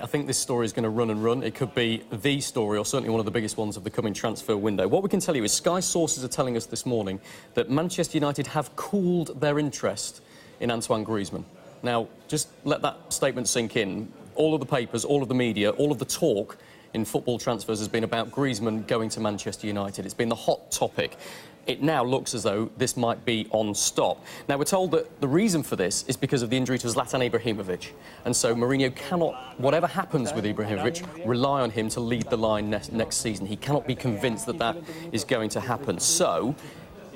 I think this story is going to run and run. It could be the story, or certainly one of the biggest ones of the coming transfer window. What we can tell you is Sky sources are telling us this morning that Manchester United have cooled their interest in Antoine Griezmann. Now, just let that statement sink in. All of the papers, all of the media, all of the talk in football transfers has been about Griezmann going to Manchester United. It's been the hot topic. It now looks as though this might be on stop. Now, we're told that the reason for this is because of the injury to Zlatan Ibrahimovic. And so Mourinho cannot, whatever happens with Ibrahimovic, rely on him to lead the line next season. He cannot be convinced that that is going to happen. So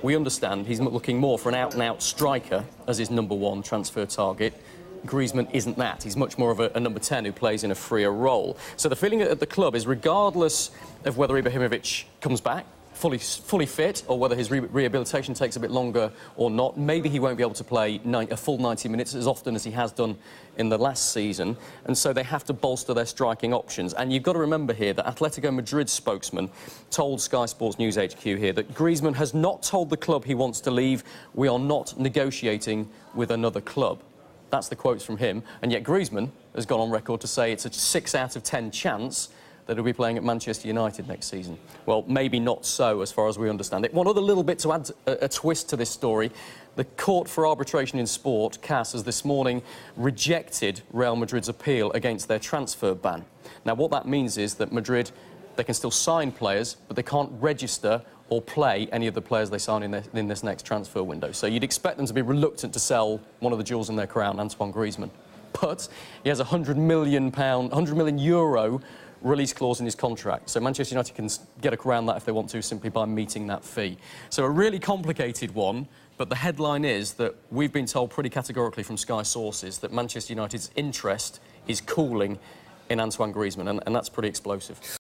we understand he's looking more for an out-and-out striker as his #1 transfer target. Griezmann isn't that. He's much more of a number 10 who plays in a freer role. So the feeling at the club is, regardless of whether Ibrahimovic comes back fully fit, or whether his rehabilitation takes a bit longer or not, maybe he won't be able to play a full 90 minutes as often as he has done in the last season, and so they have to bolster their striking options. And you've got to remember here that Atletico Madrid spokesman told Sky Sports News HQ here that Griezmann has not told the club he wants to leave. We are not negotiating with another club. That's the quotes from him, and yet Griezmann has gone on record to say it's a 6 out of 10 chance that he'll be playing at Manchester United next season. Well, maybe not so, as far as we understand it. One other little bit to add a twist to this story. The Court for Arbitration in Sport, CAS, has this morning rejected Real Madrid's appeal against their transfer ban. Now, what that means is that Madrid, they can still sign players, but they can't register or play any of the players they sign in this next transfer window. So you'd expect them to be reluctant to sell one of the jewels in their crown, Antoine Griezmann. But he has a €100 million release clause in his contract, so Manchester United can get around that if they want to, simply by meeting that fee. So a really complicated one, but the headline is that we've been told pretty categorically from Sky sources that Manchester United's interest is cooling in Antoine Griezmann, and that's pretty explosive.